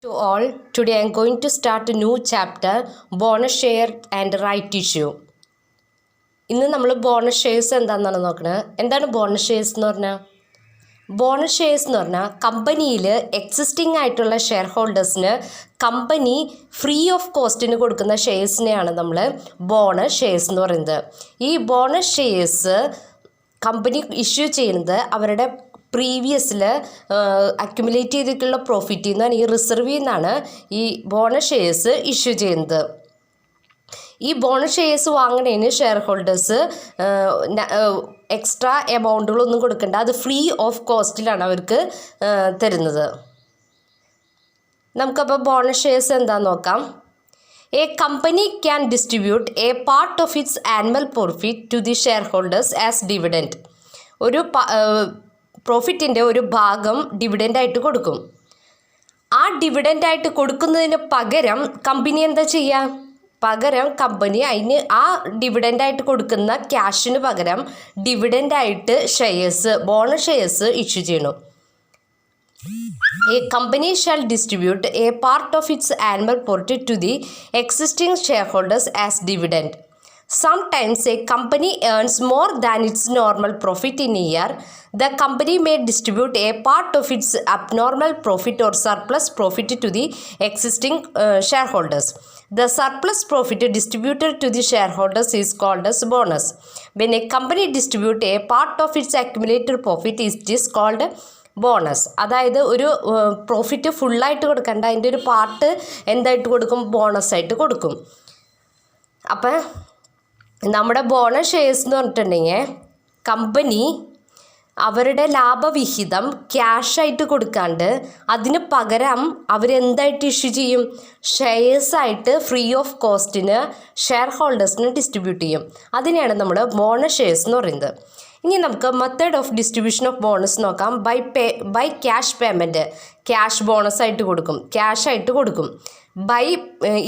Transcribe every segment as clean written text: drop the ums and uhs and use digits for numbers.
To all, today I am going to start a new chapter, bonus share and right issue. ഇന്ന് നമ്മൾ bonus shares എന്താണെന്നാണ് നോക്കുന്നത്. എന്താണ് bonus shares എന്ന് പറഞ്ഞാൽ? ബോണസ് ഷെയർസ് എന്ന് പറഞ്ഞാൽ കമ്പനിയിൽ എക്സിസ്റ്റിംഗ് ആയിട്ടുള്ള ഷെയർ ഹോൾഡേഴ്സിന് കമ്പനി ഫ്രീ ഓഫ് കോസ്റ്റിന് കൊടുക്കുന്ന ഷെയർസിനെയാണ് നമ്മൾ ബോണസ് ഷെയർസ് എന്ന് പറയുന്നത്. ഈ ബോണസ് ഷെയർസ് കമ്പനി ഇഷ്യൂ ചെയ്യുന്നത് അവരുടെ പ്രീവിയസിൽ അക്യുമുലേറ്റ് ചെയ്തിട്ടുള്ള പ്രോഫിറ്റിൽ നിന്നാണ്, ഈ റിസർവിൽ നിന്നാണ് ഈ ബോണസ് ഷെയർസ് ഇഷ്യൂ ചെയ്യുന്നത്. ഈ ബോണസ് ഷെയർസ് വാങ്ങുന്നതിന് ഷെയർ ഹോൾഡേഴ്സ് എക്സ്ട്രാ എമൗണ്ടുകളൊന്നും കൊടുക്കണ്ട, അത് ഫ്രീ ഓഫ് കോസ്റ്റിലാണ് അവർക്ക് തരുന്നത്. നമുക്കപ്പോൾ ബോണസ് ഷെയർസ് എന്താണെന്ന് നോക്കാം. A company can distribute a part of its annual profit to the shareholders as dividend. ഒരു പ്രോഫിറ്റിൻ്റെ ഒരു ഭാഗം ഡിവിഡൻ്റായിട്ട് കൊടുക്കും. ആ ഡിവിഡൻ്റായിട്ട് കൊടുക്കുന്നതിന് പകരം കമ്പനി എന്താ ചെയ്യുക? കമ്പനി അതിന് ആ ഡിവിഡൻ്റായിട്ട് കൊടുക്കുന്ന ക്യാഷിന് പകരം ഡിവിഡൻ്റായിട്ട് ഷെയർസ്, ബോണസ് ഷെയർസ് ഇഷ്യൂ ചെയ്യണം. A company shall distribute a part of its annual profit to the existing shareholders as dividend. Sometimes a company earns more than its normal profit in a year. The company may distribute a part of its abnormal profit or surplus profit to the existing shareholders. The surplus profit distributed to the shareholders is called as bonus. When a company distributes a part of its accumulated profit, it is called bonus. അതായത് ഒരു profit ഫുള്ളായിട്ട് കൊടുക്കണ്ട, അതിൻ്റെ ഒരു part എന്തായിട്ട് കൊടുക്കും? ബോണസായിട്ട് കൊടുക്കും. അപ്പം നമ്മുടെ ബോണസ് ഷെയർസ് എന്ന് പറഞ്ഞിട്ടുണ്ടെങ്കിൽ കമ്പനി അവരുടെ ലാഭവിഹിതം ക്യാഷായിട്ട് കൊടുക്കാണ്ട് അതിന് പകരം അവരെന്തായിട്ട് ഇഷ്യൂ ചെയ്യും? ഷെയർസായിട്ട് ഫ്രീ ഓഫ് കോസ്റ്റിന് ഷെയർ ഹോൾഡേഴ്സിന് ഡിസ്ട്രിബ്യൂട്ട് ചെയ്യും. അതിനെയാണ് നമ്മൾ ബോണസ് ഷെയർസ് എന്ന് പറയുന്നത്. ഇനി നമുക്ക് method of distribution of bonus നോക്കാം. ബൈ ക്യാഷ് പേയ്മെൻറ്റ്, ക്യാഷ് ബോണസായിട്ട് കൊടുക്കും, ക്യാഷായിട്ട് കൊടുക്കും. ബൈ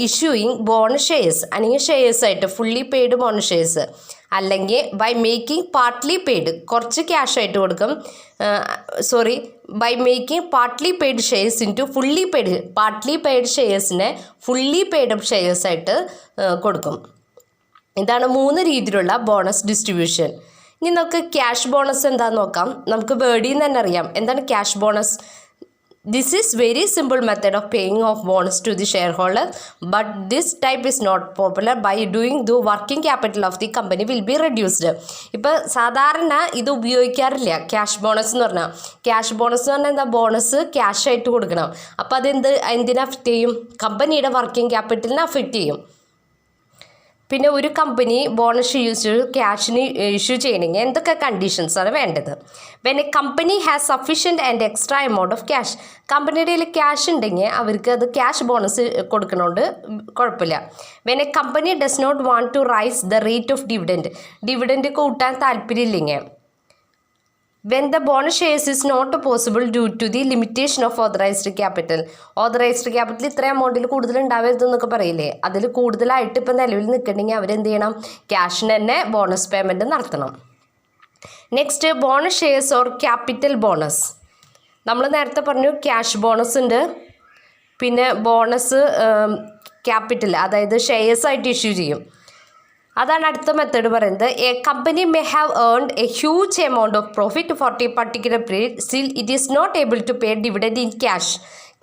ഇഷ്യൂയിങ് ബോണസ് ഷെയർസ്, അല്ലെങ്കിൽ ഷെയർസായിട്ട് ഫുള്ളി പെയ്ഡ് ബോണസ് ഷെയർസ്, അല്ലെങ്കിൽ ബൈ മേക്കിംഗ് പാർട്ട്ലി പെയ്ഡ്, കുറച്ച് ക്യാഷായിട്ട് കൊടുക്കും. By making partly paid shares into fully paid, partly paid ഷെയർസിനെ ഫുള്ളി പെയ്ഡ് ഷെയർസായിട്ട് കൊടുക്കും. ഇതാണ് 3 രീതിയിലുള്ള ബോണസ് ഡിസ്ട്രിബ്യൂഷൻ. ഇനി നമുക്ക് ക്യാഷ് ബോണസ് എന്താണെന്ന് നോക്കാം. നമുക്ക് വേർഡിൽ നിന്ന് തന്നെ അറിയാം എന്താണ് cash bonus. This is very simple method of paying off bonus to the shareholder, but this type is not popular. By doing the working capital of the company will be reduced. ഇപ്പോൾ സാധാരണ ഇത് ഉപയോഗിക്കാറില്ല cash bonus എന്ന് പറഞ്ഞാൽ. Cash bonus എന്ന് പറഞ്ഞാൽ എന്താ? Bonus ക്യാഷായിട്ട് കൊടുക്കണം. അപ്പോൾ എന്തിനെ അഫക്റ്റ് ചെയ്യും? കമ്പനിയുടെ വർക്കിംഗ് ക്യാപിറ്റലിനെ അഫക്റ്റ് ചെയ്യും. പിന്നെ ഒരു കമ്പനി ബോണസ് ക്യാഷിന് ഇഷ്യൂ ചെയ്യണമെങ്കിൽ എന്തൊക്കെ കണ്ടീഷൻസാണ് വേണ്ടത്? When a company has sufficient and extra amount of cash, കമ്പനിയുടെ കയ്യിൽ ക്യാഷ് ഉണ്ടെങ്കിൽ അവർക്ക് അത് ക്യാഷ് ബോണസ് കൊടുക്കണോണ്ട് കുഴപ്പമില്ല. When a company does not want to raise the rate of dividend കൂട്ടാൻ താല്പര്യമില്ലെങ്കിൽ. When the bonus shares is not possible due to the limitation of authorized capital. Authorized capital ഇത്ര എമൗണ്ടിൽ കൂടുതൽ ഉണ്ടാവരുതെന്നൊക്കെ പറയില്ലേ, അതിൽ കൂടുതലായിട്ട് ഇപ്പം നിലവിൽ നിൽക്കണമെങ്കിൽ അവരെന്ത് ചെയ്യണം? ക്യാഷിന് തന്നെ ബോണസ് പേയ്മെൻറ്റ് നടത്തണം. Next bonus shares or capital bonus. നമ്മൾ നേരത്തെ പറഞ്ഞു ക്യാഷ് ബോണസ് ഉണ്ട്, പിന്നെ ബോണസ് ക്യാപിറ്റൽ, അതായത് ഷെയർസായിട്ട് ഇഷ്യൂ ചെയ്യും. അതാണ് അടുത്ത മെത്തേഡ് പറയുന്നത്. A company may have earned a huge amount of profit for a particular period, still it is not able to pay dividend in cash.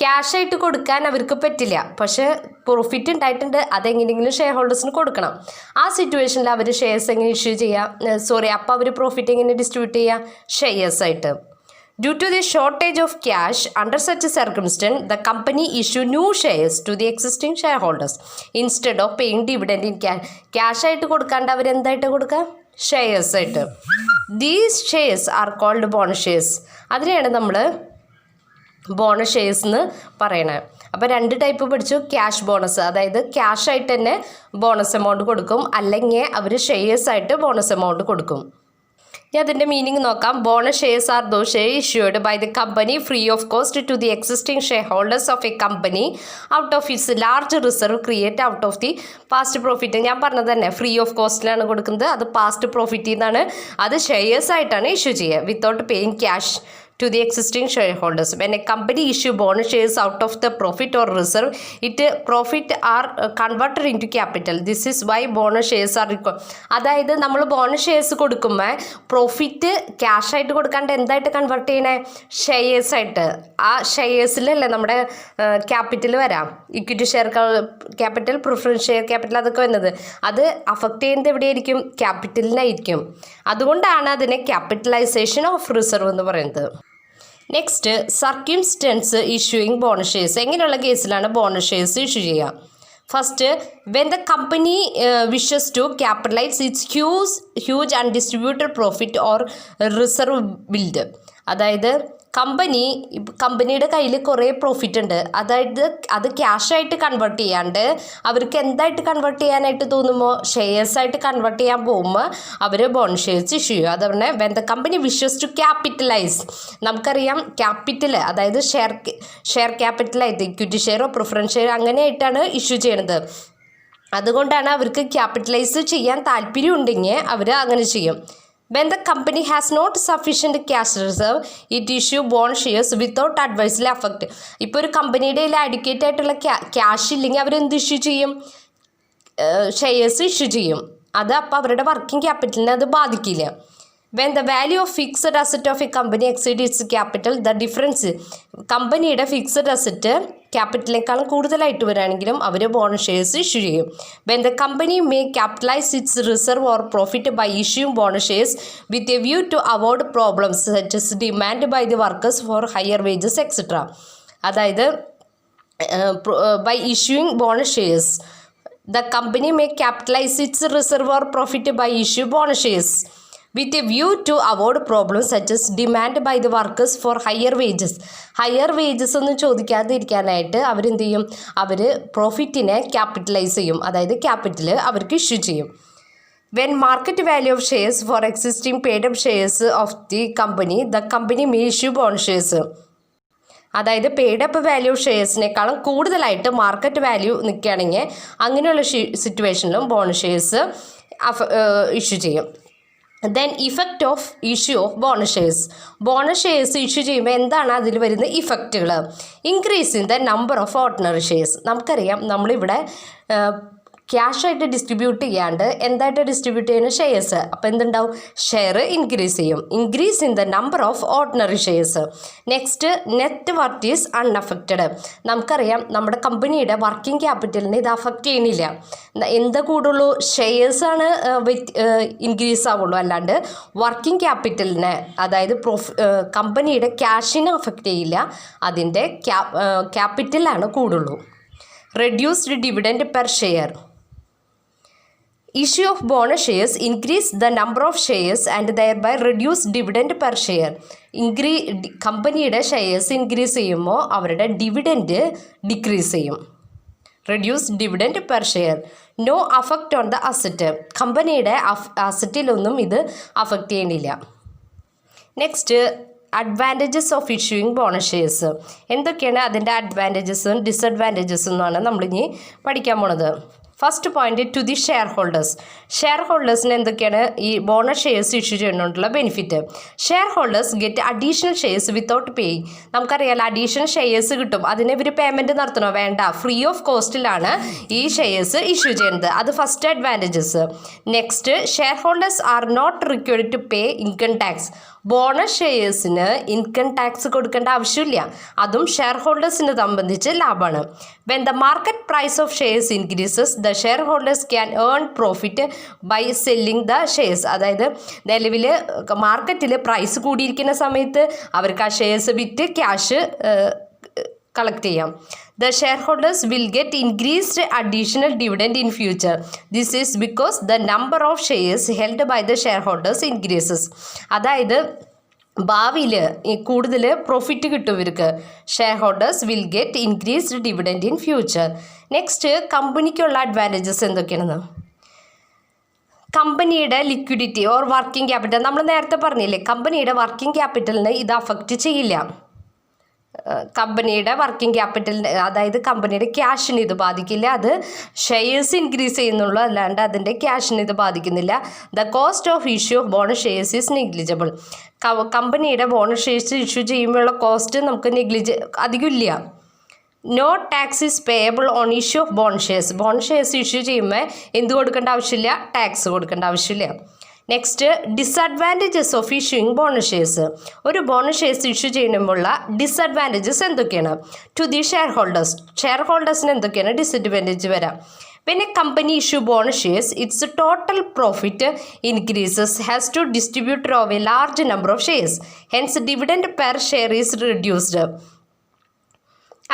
ക്യാഷായിട്ട് കൊടുക്കാൻ അവർക്ക് പറ്റില്ല, പക്ഷേ പ്രോഫിറ്റ് ഉണ്ടായിട്ടുണ്ട്, അതെങ്ങനെയെങ്കിലും ഷെയർ ഹോൾഡേഴ്സിന് കൊടുക്കണം. ആ സിറ്റുവേഷനിൽ അവർ ഷെയർസ് എങ്ങനെ ഇഷ്യൂ ചെയ്യുക? അപ്പോൾ അവർ പ്രോഫിറ്റ് എങ്ങനെ ഡിസ്ട്രിബ്യൂട്ട് ചെയ്യുക? ഷെയർസായിട്ട്. Due to the shortage of cash, under such a circumstance, the company issue new shares to the existing shareholders instead of paying dividend in cash. Cash ആയിട്ട് കൊടുക്കാണ്ട് അവർ എന്തായിട്ട് കൊടുക്കുക? ഷെയർസ് ആയിട്ട്. These shares are called bonus shares. അതിനെയാണ് നമ്മൾ bonus shares എന്ന് പറയണത്. അപ്പോൾ 2 ടൈപ്പ് പഠിച്ചു. ക്യാഷ് ബോണസ്, അതായത് ക്യാഷായിട്ട് തന്നെ ബോണസ് എമൗണ്ട് കൊടുക്കും, അല്ലെങ്കിൽ അവർ ഷെയർസായിട്ട് ബോണസ് എമൗണ്ട് കൊടുക്കും. ഇനി അതിൻ്റെ മീനിങ് നോക്കാം. Bonus shares are those share issued by the company free of cost to the existing share holders of a company out of its large reserve create out of the past profit. ഞാൻ പറഞ്ഞത് തന്നെ free of കോസ്റ്റിലാണ് കൊടുക്കുന്നത്, അത് past പ്രോഫിറ്റിൽ നിന്നാണ്. അത് shares ആയിട്ടാണ് issue ചെയ്യുക without paying cash to the existing shareholders. When a company issue bonus shares out of the profit or reserve, profit are converted into capital. This is why bonus shares are required. അതായത് നമ്മൾ bonus shares കൊടുക്കുമ്പോൾ profit cash ആയിട്ട് കൊടുക്കാണ്ട് എന്തായിട്ട് convert ചെയ്യണേ, shares ആയിട്ട്. ആ ഷെയർസിലല്ലേ നമ്മുടെ ക്യാപിറ്റൽ വരാം, equity share capital, preference share capital, അതൊക്കെ വരുന്നത്. അത് അഫക്റ്റ് ചെയ്യുന്നത് എവിടെയായിരിക്കും? ക്യാപിറ്റലിനായിരിക്കും. അതുകൊണ്ടാണ് അതിനെ ക്യാപിറ്റലൈസേഷൻ ഓഫ് റിസർവ് എന്ന് പറയുന്നത്. Next, circumstance issuing bonus shares. എങ്ങനെയുള്ള കേസിലാണ് ബോണസ് ഷെയർസ് ഇഷ്യൂ ചെയ്യുക? First, when the company wishes to capitalize its huge undistributed profit or reserve build. അതായത് കമ്പനിയുടെ കയ്യിൽ കുറേ പ്രോഫിറ്റ് ഉണ്ട്, അതായത് അത് ക്യാഷായിട്ട് കൺവേർട്ട് ചെയ്യാണ്ട് അവർക്ക് എന്തായിട്ട് കൺവേർട്ട് ചെയ്യാനായിട്ട് തോന്നുമ്പോൾ ഷെയർസായിട്ട് കൺവേർട്ട് ചെയ്യാൻ പോകുമ്പോൾ അവർ ബോണസ് ഷെയർസ് ഇഷ്യൂ ചെയ്യും. അതുകൊണ്ട് when the company wishes to capitalize, നമുക്കറിയാം ക്യാപിറ്റൽ അതായത് ഷെയർ ക്യാപിറ്റലായിട്ട് ഇക്വിറ്റി ഷെയറോ പ്രിഫറൻസ് ഷെയർ അങ്ങനെയായിട്ടാണ് ഇഷ്യൂ ചെയ്യണത്. അതുകൊണ്ടാണ് അവർക്ക് ക്യാപിറ്റലൈസ് ചെയ്യാൻ താല്പര്യം ഉണ്ടെങ്കിൽ അവർ അങ്ങനെ ചെയ്യും. When the company has not sufficient cash reserve, it issue bond shares without adversely affect. ഇപ്പോൾ ഒരു കമ്പനിയുടെ കയ്യിൽ അഡിക്വേറ്റ് ആയിട്ടുള്ള ക്യാഷ് ഇല്ലെങ്കിൽ അവരെന്ത് ഇഷ്യൂ ചെയ്യും? ഷെയർസ് ഇഷ്യൂ ചെയ്യും. അത് അപ്പോൾ അവരുടെ വർക്കിംഗ് ക്യാപിറ്റലിനെ അത് ബാധിക്കില്ല. When the value of fixed asset of a company exceeds its capital, the difference, കമ്പനിയുടെ ഫിക്സഡ് അസറ്റ് ക്യാപിറ്റലിനേക്കാളും കൂടുതലായിട്ട് വരികയാണെങ്കിലും അവർ ബോണസ് ഷെയർസ് ഇഷ്യൂ ചെയ്യും. When the company may capitalize its reserve or profit by issuing bonus shares with a view to avoid problems such as demand by the workers for higher wages, etc. അതായത് by issuing bonus shares, the company may capitalize its reserve or profit by issue bonus shares with a view to avoid problems such as demand by the workers for higher wages. Higher wages ഒന്നും ചോദിക്കാതിരിക്കാനായിട്ട് അവരെന്ത് ചെയ്യും? അവർ പ്രോഫിറ്റിനെ capitalise ചെയ്യും, അതായത് capital അവർക്ക് issue ചെയ്യും. When market value of shares for existing paid up shares of the company may issue bonus shares. അതായത് paid up value ഷെയർസിനേക്കാളും കൂടുതലായിട്ട് market value നിൽക്കുകയാണെങ്കിൽ അങ്ങനെയുള്ള സിറ്റുവേഷനിലും ബോണസ് ഷെയർസ് ഇഷ്യൂ ചെയ്യും. Then effect of issue of bonus shares issue ചെയ്യുമ്പോൾ എന്താണ് അതിൽ വരുന്ന ഇഫക്റ്റുകൾ? Increase in the number of ordinary shares. നമുക്കറിയാം നമ്മളിവിടെ ക്യാഷായിട്ട് ഡിസ്ട്രിബ്യൂട്ട് ചെയ്യാണ്ട് എന്തായിട്ട് ഡിസ്ട്രിബ്യൂട്ട് ചെയ്യുന്ന ഷെയർസ്, അപ്പോൾ എന്തുണ്ടാവും? ഷെയർ ഇൻക്രീസ് ചെയ്യും. Increase in the number of ordinary shares. Next, net worth is unaffected. നമുക്കറിയാം നമ്മുടെ കമ്പനിയുടെ വർക്കിംഗ് ക്യാപിറ്റലിനെ ഇത് അഫക്റ്റ് ചെയ്യണില്ല. എന്താ കൂടുള്ളൂ? ഷെയർസാണ് ഇൻക്രീസ് ആവുള്ളൂ, അല്ലാണ്ട് വർക്കിംഗ് ക്യാപിറ്റലിനെ അതായത് കമ്പനിയുടെ ക്യാഷിനെ അഫക്റ്റ് ചെയ്യില്ല, അതിൻ്റെ ക്യാപിറ്റലാണ് കൂടുള്ളൂ. Reduced dividend per share. Issue of bonus shares increase the number of shares and thereby reduce dividend per share. കമ്പനിയുടെ ഷെയർസ് ഇൻക്രീസ് ചെയ്യുമ്പോൾ അവരുടെ ഡിവിഡൻഡ് ഡിക്രീസ് ചെയ്യും. Reduce dividend per share. No affect on the asset. കമ്പനിയുടെ അസറ്റിലൊന്നും ഇത് affect ചെയ്യണില്ല. Next, advantages of issuing bonus shares. എന്തൊക്കെയാണ് അതിൻ്റെ അഡ്വാൻറ്റേജസും ഡിസഡ്വാൻറ്റേജസും എന്നാണ് നമ്മളിനി പഠിക്കാൻ പോണത്. First point, to the share ഹോൾഡേഴ്സിന് എന്തൊക്കെയാണ് ഈ ബോണസ് ഷെയർസ് ഇഷ്യൂ ചെയ്യുന്നതുകൊണ്ടുള്ള benefit? Share holders get additional shares without paying. നമുക്കറിയാലോ അഡീഷണൽ ഷെയർസ് കിട്ടും, അതിന് ഇവർ പേയ്മെൻറ്റ് നടത്തണോ? വേണ്ട, ഫ്രീ ഓഫ് കോസ്റ്റിലാണ് ഈ ഷെയർസ് ഇഷ്യൂ ചെയ്യുന്നത്. അത് first advantages. Next, share holders are not required to pay income tax. Bonus ഷെയർസിന് ഇൻകം ടാക്സ് കൊടുക്കേണ്ട ആവശ്യമില്ല, അതും ഷെയർ ഹോൾഡേഴ്സിനെ സംബന്ധിച്ച് ലാഭമാണ്. When the market price of shares increases, the share holders can earn profit by selling the shares. അതായത് നിലവിൽ മാർക്കറ്റിൽ പ്രൈസ് കൂടിയിരിക്കുന്ന സമയത്ത് അവർക്ക് ആ ഷെയർസ് വിറ്റ് ക്യാഷ് കളക്ട് ചെയ്യാം. The shareholders will get increased additional dividend in future. This is because the number of shares held by the shareholders increases. അതായത് ഭാവിയിൽ കൂടുതൽ പ്രോഫിറ്റ് കിട്ടും ഇവർക്ക്. Share holders will get increased dividend in future. Next, കമ്പനിക്കുള്ള advantages എന്തൊക്കെയാണെന്ന്? കമ്പനിയുടെ liquidity or working capital. നമ്മൾ നേരത്തെ പറഞ്ഞില്ലേ കമ്പനിയുടെ വർക്കിംഗ് ക്യാപിറ്റലിനെ ഇത് അഫക്റ്റ് ചെയ്യില്ല. കമ്പനിയുടെ വർക്കിംഗ് ക്യാപിറ്റലിൻ്റെ, അതായത് കമ്പനിയുടെ ക്യാഷിന് ഇത് ബാധിക്കില്ല. അത് ഷെയർസ് ഇൻക്രീസ് ചെയ്യുന്നുള്ളൂ, അല്ലാണ്ട് അതിൻ്റെ ക്യാഷിന് ഇത് ബാധിക്കുന്നില്ല. The cost of issue of bonus shares is negligible. കമ്പനിയുടെ ബോണസ് ഷെയർസ് ഇഷ്യൂ ചെയ്യുമ്പോഴുള്ള കോസ്റ്റ് നമുക്ക് അധികമില്ല. No tax is payable on issue of bonus shares. Bonus shares issue ചെയ്യുമ്പോൾ എന്ത് കൊടുക്കേണ്ട ആവശ്യമില്ല? ടാക്സ് കൊടുക്കേണ്ട ആവശ്യമില്ല. Next, disadvantages of issuing bonus shares. ഒരു ബോണസ് ഷെയർസ് ഇഷ്യൂ ചെയ്യുമ്പോഴുള്ള ഡിസഡ്വാൻറ്റേജസ് എന്തൊക്കെയാണ്? ടു ദി ഷെയർ ഹോൾഡേഴ്സിന് എന്തൊക്കെയാണ് ഡിസഡ്വാൻറ്റേജ് വരാം? When a company issue bonus shares, its total profit increases, has to distribute over a large number of shares. Hence, dividend per share is reduced.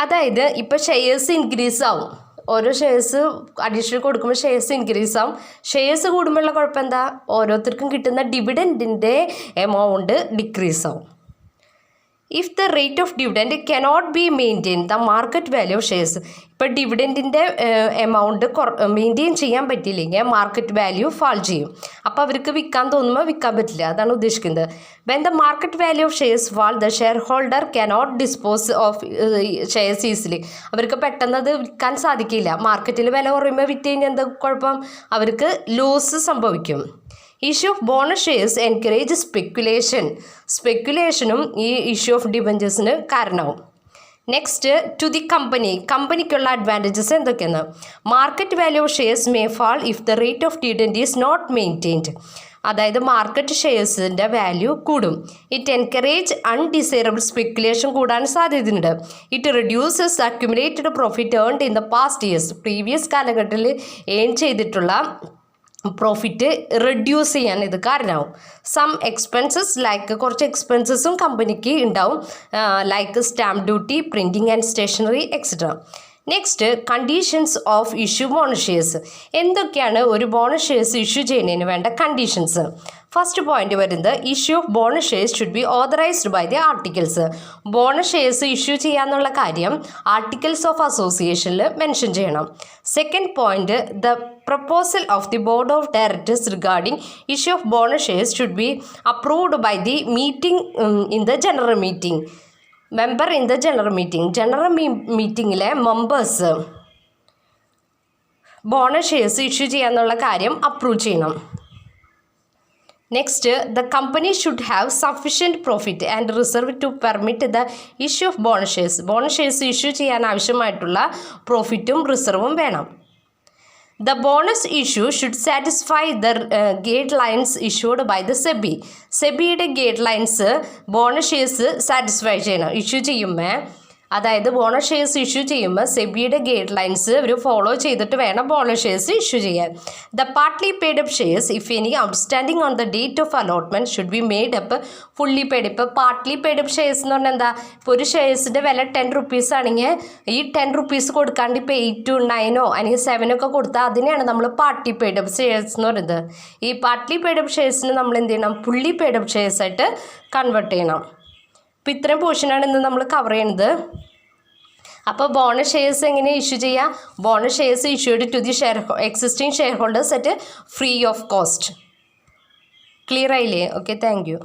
അതായത് ഇപ്പോൾ shares increase ആവും, ഓരോ shares additional കൊടുക്കുമ്പോൾ shares increase ആവും. Shares കൂടുമ്പോഴുള്ള കുഴപ്പം എന്താ? ഓരോരുത്തർക്കും കിട്ടുന്ന ഡിവിഡൻറ്റിൻ്റെ എമൗണ്ട് ഡിക്രീസ് ആവും. If the rate of dividend cannot be maintain the market value of shares. ഇപ്പോൾ ഡിവിഡൻറ്റിൻ്റെ എമൗണ്ട് മെയിൻറ്റെയിൻ ചെയ്യാൻ പറ്റിയില്ലെങ്കിൽ മാർക്കറ്റ് വാല്യൂ ഫാൾ ചെയ്യും. അപ്പോൾ അവർക്ക് വിൽക്കാൻ തോന്നുമ്പോൾ വിൽക്കാൻ പറ്റില്ല, അതാണ് ഉദ്ദേശിക്കുന്നത്. When the market value of shares fall, the share holder cannot dispose of shares easily. അവർക്ക് പെട്ടെന്ന് അത് വിൽക്കാൻ സാധിക്കില്ല. മാർക്കറ്റിൽ വില കുറയുമ്പോൾ വിറ്റ് കഴിഞ്ഞാൽ എന്താ കുഴപ്പം? അവർക്ക് ലോസ് സംഭവിക്കും. Issue of bonus shares encourage സ്പെക്കുലേഷനും ഈ ഇഷ്യൂ ഓഫ് ഡിബഞ്ചേഴ്സിന് കാരണമാവും. നെക്സ്റ്റ്, ടു ദി കമ്പനിക്കുള്ള അഡ്വാൻറ്റേജസ് എന്തൊക്കെയാണ്? Market value of shares may fall if the rate of dividend is not maintained. അതായത് മാർക്കറ്റ് ഷെയർസിൻ്റെ വാല്യൂ കൂടും. ഇറ്റ് എൻകറേജ് അൺഡിസൈറബിൾ സ്പെക്കുലേഷൻ കൂടാൻ സാധ്യതയുണ്ട്. It reduces accumulated profit earned in the past years. Previous കാലഘട്ടത്തിൽ earn ചെയ്തിട്ടുള്ള profit reduce ചെയ്യാൻ ഇത് കാരണമാവും. സം എക്സ്പെൻസസ്, ലൈക്ക് കുറച്ച് എക്സ്പെൻസസും കമ്പനിക്ക് ഉണ്ടാവും, like stamp duty, printing and stationery etcetera. Next, conditions of issue bonus shares. എന്തൊക്കെയാണ് ഒരു ബോണസ് ഷെയർസ് ഇഷ്യൂ ചെയ്യുന്നതിന് വേണ്ട കണ്ടീഷൻസ്? ഫസ്റ്റ് പോയിന്റ് വരുന്നത്, issue of bonus shares should be authorized by the articles. Bonus shares issue ചെയ്യാന്നുള്ള കാര്യം articles of അസോസിയേഷനിൽ mention ചെയ്യണം. Second point, the proposal of the board of directors regarding issue of bonus shares should be approved by the meeting in the general meeting. Member in the general meetingലെ members bonus shares issue ചെയ്യാന്നുള്ള കാര്യം approve ചെയ്യണം. Next, the company should have sufficient profit and reserve to permit the issue of bonus shares. Bonus shares issue ചെയ്യാൻ ആവശ്യമായിട്ടുള്ള പ്രോഫിറ്റും റിസർവും വേണം. The bonus issue should satisfy the guidelines issued by the SEBI. സെബിയുടെ guidelines bonus shares satisfy ചെയ്യണം. Issue ചെയ്യുമ്പോൾ, അതായത് bonus shares issue ചെയ്യുമ്പോൾ സെബിയുടെ guide lines അവർ ഫോളോ ചെയ്തിട്ട് വേണം ബോണസ് ഷെയർസ് ഇഷ്യൂ ചെയ്യാൻ. The partly paid up shares if any outstanding on the date of allotment should be made up fully paid. ഇപ്പോൾ പാർട്ട്ലി പെയ്ഡ് അപ്പ് ഷെയർസ് എന്ന് പറഞ്ഞാൽ എന്താ? ഇപ്പോൾ ഒരു ഷെയർസിൻ്റെ വില 10 rupees ആണെങ്കിൽ ഈ 10 rupees കൊടുക്കാണ്ട് ഇപ്പോൾ 8, 9 അല്ലെങ്കിൽ 7 ഒക്കെ കൊടുത്താൽ അതിനെയാണ് നമ്മൾ പാർട്ട്ലി പെയ്ഡ് അപ്പ് ഷെയർസ് എന്ന് പറയുന്നത്. ഈ പാർട്ട്ലി പെയ്ഡ് അപ്പ് ഷെയർസിന് നമ്മൾ എന്ത് ചെയ്യണം? ഫുള്ളി പെയ്ഡ് അപ്പ് ഷെയർസ് ആയിട്ട് കൺവേർട്ട് ചെയ്യണം. അപ്പോൾ ഇത്രയും പോർഷനാണ് ഇന്ന് നമ്മൾ കവർ ചെയ്യുന്നത്. അപ്പോൾ ബോണസ് ഷെയർസ് എങ്ങനെ ഇഷ്യൂ ചെയ്യാം? Bonus shares issued to the existing share holders at free of cost. Clear ആയില്ലേ? Okay, thank U.